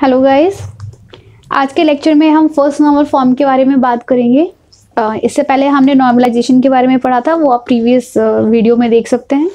Hello guys, आज के lecture में हम फर्स्ट नॉर्मल फॉर्म के बारे में बात करेंगे। इससे पहले हमने नॉर्मलाइजेशन के बारे में पढ़ा था, वो आप प्रीवियस वीडियो में देख सकते हैं।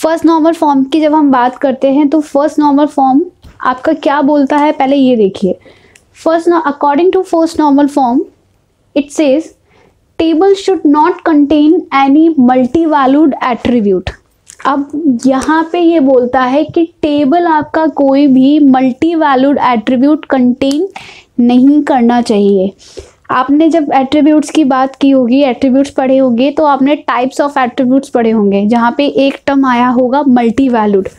फर्स्ट नॉर्मल फॉर्म की जब हम बात करते हैं तो फर्स्ट नॉर्मल फॉर्म आपका क्या बोलता है, पहले ये देखिए। According to first normal form it says table should not contain any multi valued attribute. अब यहाँ पे ये बोलता है कि टेबल आपका कोई भी मल्टी वैल्यूड एट्रीब्यूट कंटेन नहीं करना चाहिए। आपने जब एट्रीब्यूट्स की बात की होगी, एट्रीब्यूट्स पढ़े होंगे, तो आपने टाइप्स ऑफ एट्रीब्यूट्स पढ़े होंगे, जहाँ पे एक टर्म आया होगा मल्टी वैल्यूड।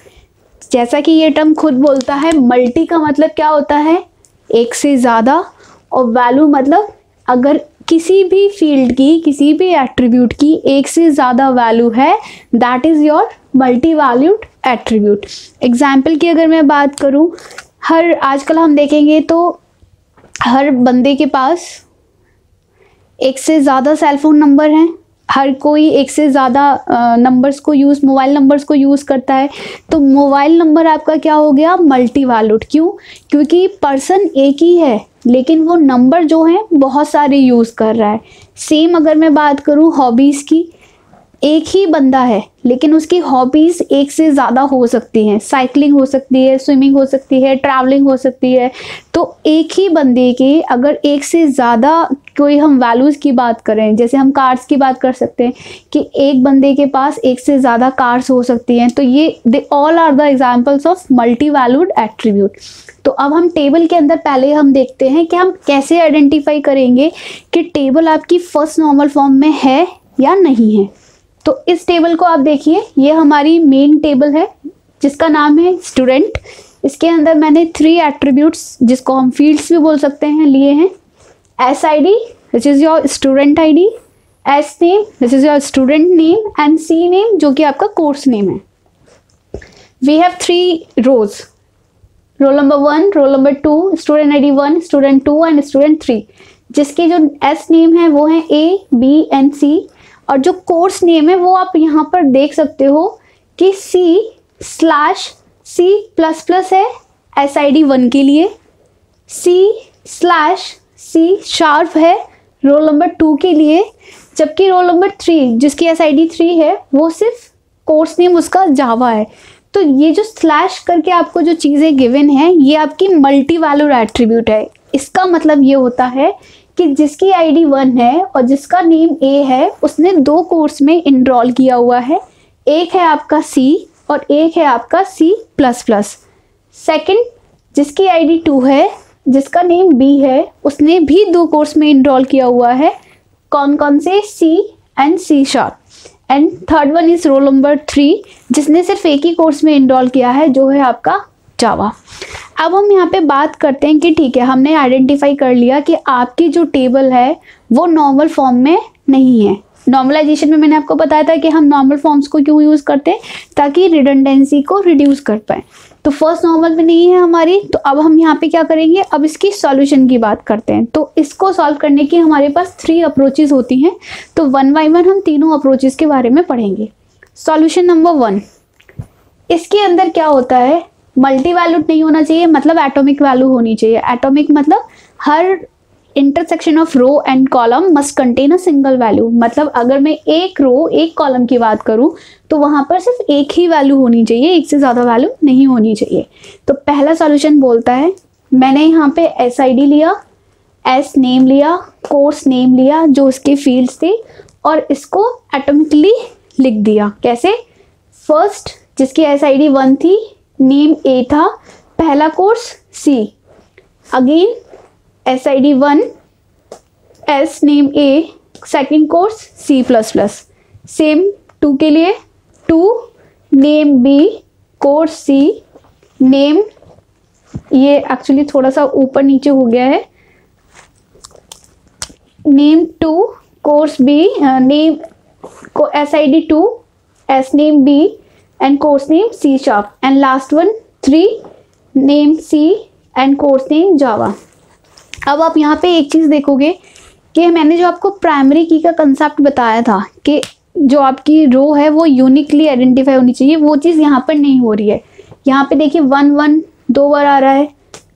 जैसा कि ये टर्म खुद बोलता है, मल्टी का मतलब क्या होता है, एक से ज़्यादा, और वैल्यू मतलब अगर किसी भी फील्ड की, किसी भी एट्रीब्यूट की एक से ज़्यादा वैल्यू है, that is your multi valued attribute. Example की अगर मैं बात करूँ, आजकल हम देखेंगे तो हर बंदे के पास एक से ज़्यादा सेलफोन नंबर हैं, हर कोई एक से ज़्यादा नंबर्स को मोबाइल नंबर्स को यूज़ करता है। तो मोबाइल नंबर आपका क्या हो गया, मल्टी वैल्यूड। क्यों? क्योंकि पर्सन एक ही है लेकिन वो नंबर जो है बहुत सारे यूज़ कर रहा है। सेम अगर मैं बात करूँ हॉबीज़ की, एक ही बंदा है लेकिन उसकी हॉबीज़ एक से ज़्यादा हो सकती हैं। साइकिलिंग हो सकती है, स्विमिंग हो सकती है, ट्रैवलिंग हो सकती है। तो एक ही बंदे के अगर एक से ज़्यादा कोई हम वैल्यूज़ की बात करें, जैसे हम कार्स की बात कर सकते हैं कि एक बंदे के पास एक से ज़्यादा कार्स हो सकती हैं, तो ये they all are the examples of multi valued attribute. तो अब हम टेबल के अंदर पहले हम देखते हैं कि हम कैसे आइडेंटिफाई करेंगे कि टेबल आपकी फर्स्ट नॉर्मल फॉर्म में है या नहीं है। तो इस टेबल को आप देखिए, ये हमारी मेन टेबल है जिसका नाम है स्टूडेंट। इसके अंदर मैंने 3 एट्रीब्यूट्स, जिसको हम फील्ड्स भी बोल सकते हैं, लिए हैं। S I D which is your student I D, S name which is your student name, and C name जो कि आपका कोर्स नेम है। We have 3 rows, roll number 1, roll number 2, student I D 1, student 2 and student 3, जिसके जो S name है वो है ए, B and सी, और जो कोर्स नेम है वो आप यहाँ पर देख सकते हो कि C/C++ है SID 1 के लिए, C/C# है रोल नंबर 2 के लिए, जबकि रोल नंबर 3 जिसकी SID 3 है वो सिर्फ कोर्स नेम उसका जावा है। तो ये जो स्लैश करके आपको जो चीज़ें गिवन है, ये आपकी मल्टी वैल्यूड एट्रीब्यूट है। इसका मतलब ये होता है कि जिसकी आईडी 1 है और जिसका नेम ए है, उसने 2 कोर्स में इनरोल किया हुआ है। एक है आपका सी और एक है आपका C++। सेकंड, जिसकी आईडी 2 है, जिसका नेम बी है, उसने भी 2 कोर्स में इनरोल किया हुआ है। कौन कौन से? C and C#। And third one is roll number 3, जिसने सिर्फ एक ही कोर्स में इनरोल किया है, जो है आपका जावा। अब हम यहाँ पे बात करते हैं कि ठीक है, हमने आइडेंटिफाई कर लिया कि आपकी जो टेबल है वो नॉर्मल फॉर्म में नहीं है। नॉर्मलाइजेशन में मैंने आपको बताया था कि हम नॉर्मल फॉर्म्स को क्यों यूज़ करते हैं, ताकि रिडंडेंसी को रिड्यूस कर पाए। तो फर्स्ट नॉर्मल में नहीं है हमारी, तो अब हम यहाँ पे क्या करेंगे, अब इसकी सॉल्यूशन की बात करते हैं। तो इसको सॉल्व करने की हमारे पास 3 अप्रोचेस होती हैं, तो 1 बाय 1 हम तीनों अप्रोचेस के बारे में पढ़ेंगे। सॉल्यूशन नंबर 1, इसके अंदर क्या होता है, मल्टी वैल्यूड नहीं होना चाहिए, मतलब एटॉमिक वैल्यू होनी चाहिए। एटॉमिक मतलब हर intersection of row and column must contain a single value. मतलब अगर मैं एक रो एक कॉलम की बात करूं तो वहां पर सिर्फ एक ही वैल्यू होनी चाहिए, एक से ज़्यादा वैल्यू नहीं होनी चाहिए। तो पहला सॉल्यूशन बोलता है, मैंने यहाँ पे SID लिया, एस नेम लिया, कोर्स नेम लिया जो उसके फील्ड्स थे, और इसको एटॉमिकली लिख दिया। कैसे? फर्स्ट, जिसकी SID 1 थी, नेम ए था, पहला course C, again SID 1, S name A, second course C++। Same 2 के लिए, 2 name B, course C, name, ये एक्चुअली थोड़ा सा ऊपर नीचे हो गया है, नेम 2, कोर्स B, नेम को SID 2, S name B and course name C#, and last one 3, name C and course name Java। अब आप यहाँ पे एक चीज़ देखोगे कि मैंने जो आपको प्राइमरी की का कंसेप्ट बताया था कि जो आपकी रो है वो यूनिकली आइडेंटिफाई होनी चाहिए, वो चीज़ यहाँ पर नहीं हो रही है। यहाँ पे देखिए 1 1 2 बार आ रहा है,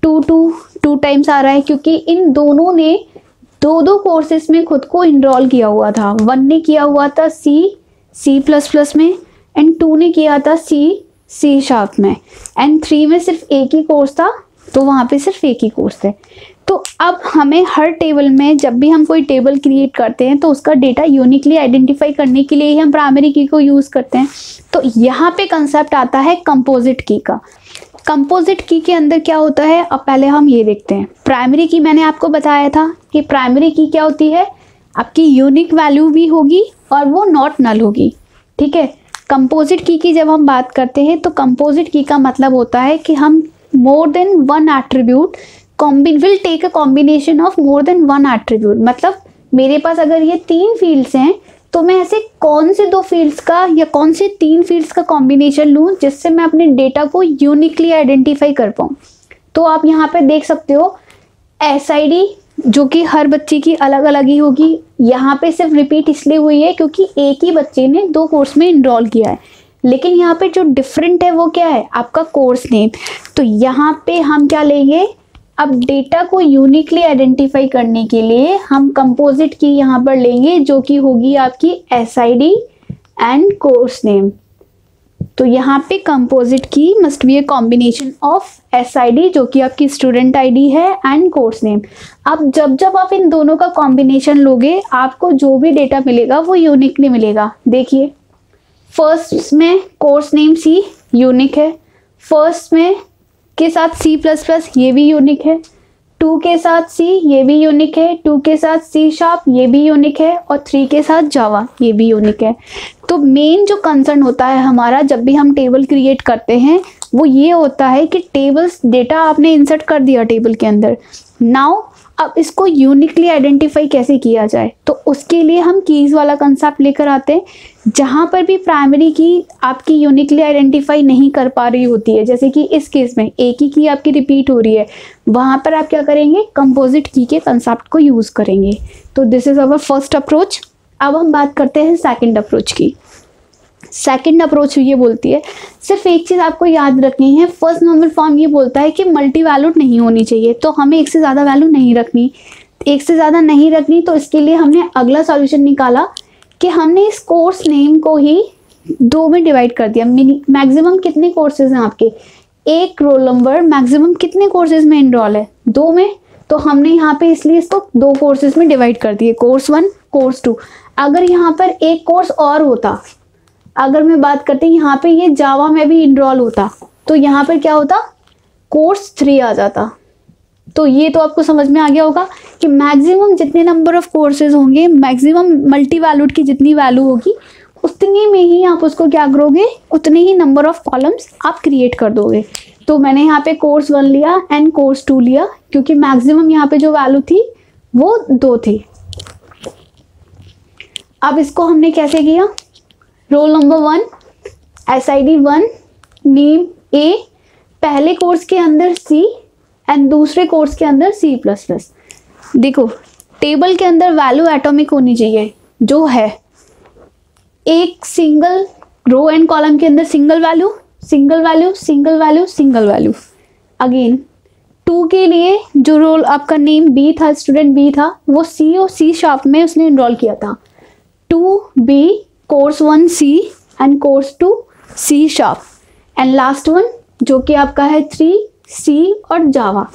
टू टाइम्स आ रहा है क्योंकि इन दोनों ने दो कोर्सेज में खुद को इनरोल किया हुआ था। 1 ने किया हुआ था C++ में एंड 2 ने किया था C# में एंड 3 में सिर्फ एक ही कोर्स था, तो वहाँ पे सिर्फ एक ही कोर्स है। तो अब हमें हर टेबल में जब भी हम कोई टेबल क्रिएट करते हैं तो उसका डेटा यूनिकली आइडेंटिफाई करने के लिए ही हम प्राइमरी की को यूज़ करते हैं। तो यहाँ पे कंसेप्ट आता है कंपोजिट की का। कंपोजिट की के अंदर क्या होता है, अब पहले हम ये देखते हैं। प्राइमरी की मैंने आपको बताया था कि प्राइमरी की क्या होती है, आपकी यूनिक वैल्यू भी होगी और वो नॉट नल होगी, ठीक है। कंपोजिट की जब हम बात करते हैं तो कंपोजिट की का मतलब होता है कि हम more than one attribute will take a combination of more than one attribute. मतलब मेरे पास अगर ये 3 फील्ड्स हैं तो मैं ऐसे कौन से 2 फील्ड्स का या कौन से 3 फील्ड्स का कॉम्बिनेशन लूँ जिससे मैं अपने डेटा को यूनिकली आइडेंटिफाई कर पाऊँ। तो आप यहाँ पे देख सकते हो SID जो कि हर बच्चे की अलग अलग ही होगी। यहाँ पे सिर्फ रिपीट इसलिए हुई है क्योंकि एक ही बच्चे ने 2 कोर्स में इनरोल किया है, लेकिन यहाँ पे जो डिफरेंट है वो क्या है, आपका कोर्स नेम। तो यहाँ पे हम क्या लेंगे, अब डेटा को यूनिकली आइडेंटिफाई करने के लिए हम कंपोजिट की यहाँ पर लेंगे जो कि होगी आपकी SID एंड कोर्स नेम। तो यहाँ पे composite key must be a combination of SID जो कि आपकी स्टूडेंट ID है एंड कोर्स नेम। अब जब आप इन दोनों का कॉम्बिनेशन लोगे आपको जो भी डेटा मिलेगा वो यूनिकली मिलेगा। देखिए फर्स्ट में कोर्स नेम C यूनिक है, फर्स्ट में के साथ C++ ये भी यूनिक है, 2 के साथ C ये भी यूनिक है, 2 के साथ C# ये भी यूनिक है और 3 के साथ जावा ये भी यूनिक है। तो मेन जो कंसर्न होता है हमारा जब भी हम टेबल क्रिएट करते हैं वो ये होता है कि टेबल्स डेटा आपने इंसर्ट कर दिया टेबल के अंदर, नाउ अब इसको यूनिकली आइडेंटिफाई कैसे किया जाए। तो उसके लिए हम कीज़ वाला कंसेप्ट लेकर आते हैं। जहाँ पर भी प्राइमरी की आपकी यूनिकली आइडेंटिफाई नहीं कर पा रही होती है, जैसे कि इस केस में एक ही की आपकी रिपीट हो रही है, वहाँ पर आप क्या करेंगे, कंपोजिट की के कंसेप्ट को यूज़ करेंगे। तो this is our first approach. अब हम बात करते हैं सेकेंड अप्रोच की। सेकेंड अप्रोच ये बोलती है, सिर्फ एक चीज़ आपको याद रखनी है, फर्स्ट नॉर्मल फॉर्म ये बोलता है कि मल्टी वैल्यूड नहीं होनी चाहिए, तो हमें एक से ज़्यादा वैल्यू नहीं रखनी, एक से ज़्यादा नहीं रखनी। तो इसके लिए हमने अगला सॉल्यूशन निकाला कि हमने इस कोर्स नेम को ही 2 में डिवाइड कर दिया। मैक्सिमम कितने कोर्सेज हैं आपके, एक रोल नंबर मैक्सिमम कितने कोर्सेज में इनरोल है, 2 में। तो हमने यहाँ पे इसलिए इसको 2 कोर्सेज में डिवाइड कर दिए, कोर्स 1 कोर्स 2। अगर यहाँ पर एक कोर्स और होता, अगर मैं बात करती यहाँ पे ये जावा में भी इनरोल होता, तो यहाँ पर क्या होता, कोर्स 3 आ जाता। तो ये तो आपको समझ में आ गया होगा कि मैक्सिमम जितने नंबर ऑफ कोर्सेज होंगे, मैक्सिमम मल्टी वैल्यूड की जितनी वैल्यू होगी उतनी में ही आप उसको क्या करोगे, उतने ही नंबर ऑफ कॉलम्स आप क्रिएट कर दोगे। तो मैंने यहाँ पे कोर्स 1 लिया एंड कोर्स 2 लिया क्योंकि मैक्सिमम यहाँ पे जो वैल्यू थी वो 2 थी। अब इसको हमने कैसे किया, role number 1 SID 1 name A, पहले कोर्स के अंदर C एंड दूसरे कोर्स के अंदर C++। देखो टेबल के अंदर वैल्यू एटॉमिक होनी चाहिए, जो है एक सिंगल रो एंड कॉलम के अंदर single value single value single value single value. Again 2 के लिए जो रोल आपका नेम B था, स्टूडेंट B था, वो C और C# में उसने इनरोल किया था। 2B course 1 C and course 2 C# and last one जो कि आपका है 3C और जावा।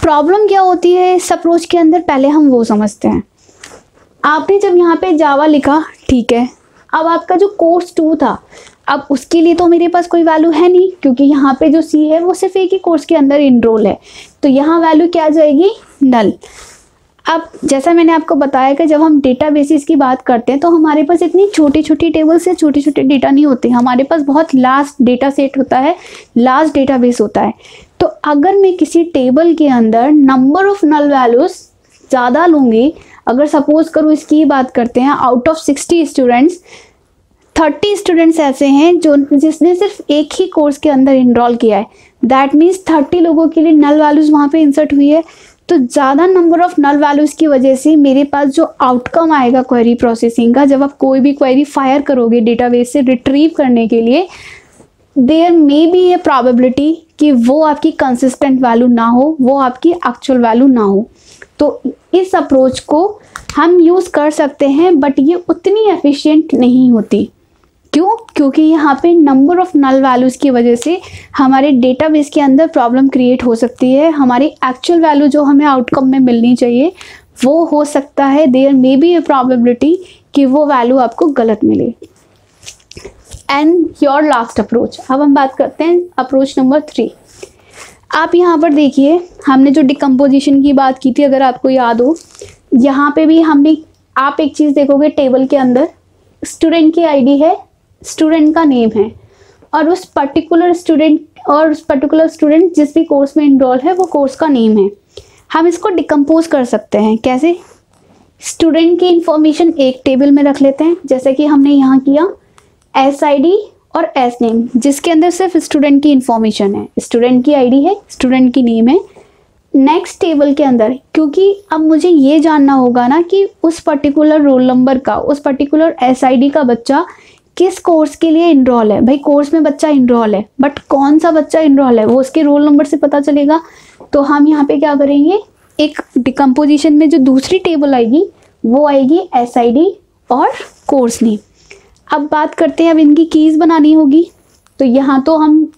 प्रॉब्लम क्या होती है इस अप्रोच के अंदर, पहले हम वो समझते हैं। आपने जब यहाँ पे जावा लिखा, ठीक है, अब आपका जो कोर्स 2 था, अब उसके लिए तो मेरे पास कोई वैल्यू है नहीं क्योंकि यहाँ पे जो C है वो सिर्फ एक ही कोर्स के अंदर इनरोल है, तो यहाँ वैल्यू क्या आ जाएगी, नल। अब जैसा मैंने आपको बताया कि जब हम डेटा बेसिस की बात करते हैं तो हमारे पास इतनी छोटी छोटी टेबल से छोटे छोटे डेटा नहीं होते, हमारे पास बहुत लार्ज डेटा सेट होता है, लार्ज डेटाबेस होता है। तो अगर मैं किसी टेबल के अंदर नंबर ऑफ नल वैल्यूज ज़्यादा लूँगी, अगर सपोज करूँ इसकी बात करते हैं, आउट ऑफ 60 स्टूडेंट्स 30 स्टूडेंट्स ऐसे हैं जिसने सिर्फ एक ही कोर्स के अंदर इनरोल किया है, दैट मीन्स 30 लोगों के लिए नल वैल्यूज़ वहाँ पे इंसर्ट हुई है। तो ज़्यादा नंबर ऑफ नल वैल्यूज़ की वजह से मेरे पास जो आउटकम आएगा क्वेरी प्रोसेसिंग का, जब आप कोई भी क्वेरी फायर करोगे डेटाबेस से रिट्रीव करने के लिए, there may be a probability कि वो आपकी कंसिस्टेंट वैल्यू ना हो, वो आपकी एक्चुअल वैल्यू ना हो। तो इस अप्रोच को हम यूज़ कर सकते हैं, बट ये उतनी एफिशिएंट नहीं होती। क्यों? क्योंकि यहाँ पे नंबर ऑफ नल वैल्यूज़ की वजह से हमारे डेटाबेस के अंदर प्रॉब्लम क्रिएट हो सकती है। हमारी एक्चुअल वैल्यू जो हमें आउटकम में मिलनी चाहिए वो हो सकता है there may be a probability कि वो वैल्यू आपको गलत मिले। एंड योर लास्ट अप्रोच, अब हम बात करते हैं अप्रोच नंबर 3। आप यहाँ पर देखिए, हमने जो डिकम्पोजिशन की बात की थी, अगर आपको याद हो, यहाँ पे भी हमने, आप एक चीज़ देखोगे टेबल के अंदर स्टूडेंट की आईडी है, स्टूडेंट का नेम है, और उस पर्टिकुलर स्टूडेंट जिस भी कोर्स में इनरोल है वो कोर्स का नेम है। हम इसको डिकम्पोज कर सकते हैं। कैसे? स्टूडेंट की इंफॉर्मेशन एक टेबल में रख लेते हैं, जैसे कि हमने यहाँ किया, एस आई डी और एस नेम, जिसके अंदर सिर्फ स्टूडेंट की इंफॉर्मेशन है, स्टूडेंट की आईडी है, स्टूडेंट की नेम है। नेक्स्ट टेबल के अंदर, क्योंकि अब मुझे ये जानना होगा ना कि उस पर्टिकुलर रोल नंबर का, उस पर्टिकुलर एसआईडी का बच्चा किस कोर्स के लिए इनरोल है। भाई कोर्स में बच्चा इनरोल है, बट कौन सा बच्चा इनरोल है वो उसके रोल नंबर से पता चलेगा। तो हम यहाँ पे क्या करेंगे, एक डिकम्पोजिशन में जो दूसरी टेबल आएगी वो आएगी एसआईडी और कोर्स नेम। अब बात करते हैं, अब इनकी कीज़ बनानी होगी। तो यहाँ तो हम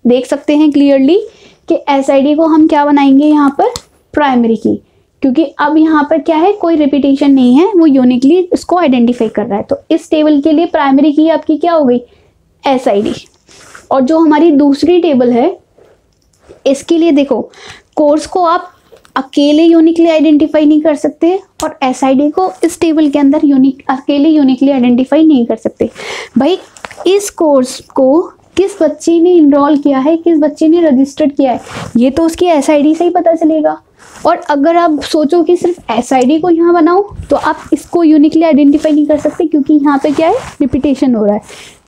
देख सकते हैं क्लियरली कि एसआईडी को हम क्या बनाएंगे यहाँ पर, प्राइमरी की, क्योंकि अब यहाँ पर क्या है, कोई रिपीटेशन नहीं है, वो यूनिकली इसको आइडेंटिफाई कर रहा है। तो इस टेबल के लिए प्राइमरी की आपकी क्या हो गई, एसआईडी। और जो हमारी दूसरी टेबल है, इसके लिए देखो, कोर्स को आप अकेले यूनिकली आइडेंटिफाई नहीं कर सकते और एसआईडी को इस टेबल के अंदर अकेले यूनिकली आइडेंटिफाई नहीं कर सकते। भाई इस कोर्स को किस बच्चे ने इनरोल किया है, किस बच्चे ने रजिस्टर्ड किया है, ये तो उसकी एसआईडी से ही पता चलेगा। और अगर आप सोचो कि सिर्फ एसआईडी को यहाँ बनाओ, तो आप इसको यूनिकली आइडेंटिफाई नहीं कर सकते, क्योंकि यहाँ पे क्या है, रिपीटेशन हो रहा है।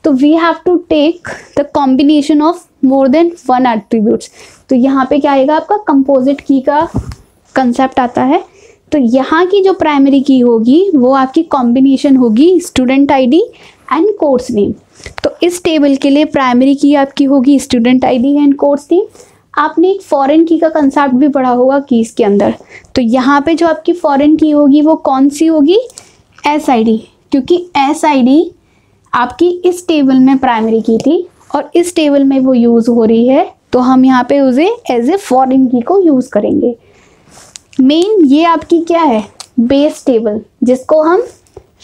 तो we have to take the combination of more than one attributes. तो यहाँ पे क्या आएगा, आपका कंपोजिट की का कंसेप्ट आता है। तो यहाँ की जो प्राइमरी की होगी वो आपकी कॉम्बिनेशन होगी student ID and course name. तो इस टेबल के लिए प्राइमरी की आपकी होगी student ID and course name. आपने एक फॉरेन की का कंसेप्ट भी पढ़ा होगा कीज के अंदर। तो यहाँ पे जो आपकी फॉरेन की होगी वो कौन सी होगी, एसआईडी, क्योंकि एसआईडी आपकी इस टेबल में प्राइमरी की थी और इस टेबल में वो यूज़ हो रही है, तो हम यहाँ पे उसे एज ए फॉरेन की को यूज़ करेंगे। मेन ये आपकी क्या है, बेस टेबल, जिसको हम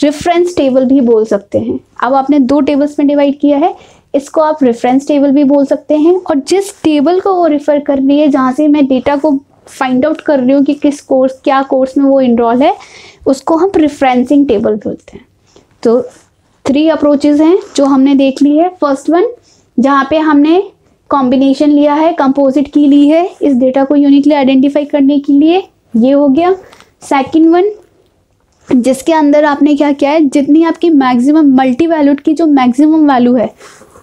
रेफरेंस टेबल भी बोल सकते हैं। अब आपने दो टेबल्स में डिवाइड किया है, इसको आप रेफरेंस टेबल भी बोल सकते हैं। और जिस टेबल को वो रेफर कर रही है, जहाँ से मैं डेटा को फाइंड आउट कर रही हूँ कि किस कोर्स, क्या कोर्स में वो इनरोल है, उसको हम रेफरेंसिंग टेबल बोलते हैं। तो 3 अप्रोचेज हैं जो हमने देख ली है। फर्स्ट वन, जहाँ पे हमने कॉम्बिनेशन लिया है, कंपोजिट की ली है इस डेटा को यूनिकली आइडेंटिफाई करने के लिए, ये हो गया। सेकंड वन, जिसके अंदर आपने क्या किया है, जितनी आपकी मैक्सिमम मल्टी वैल्यूड की जो मैक्सिमम वैल्यू है,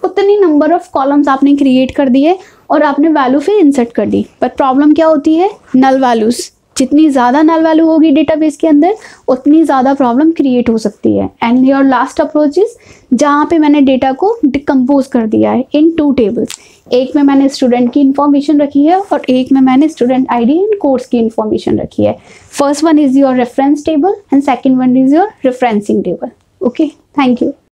उतनी नंबर ऑफ कॉलम्स आपने क्रिएट कर दिए और आपने वैल्यू फिर इंसर्ट कर दी। पर प्रॉब्लम क्या होती है, नल वैल्यूज, जितनी ज़्यादा नल वैल्यू होगी डेटाबेस के अंदर उतनी ज़्यादा प्रॉब्लम क्रिएट हो सकती है। And your last approach is, जहाँ पे मैंने डेटा को डिकम्पोज कर दिया है इन 2 टेबल्स। एक में मैंने स्टूडेंट की इन्फॉर्मेशन रखी है और एक में मैंने स्टूडेंट आईडी एंड कोर्स की इन्फॉर्मेशन रखी है। First one is your reference table and second one is your referencing table. Okay, thank you.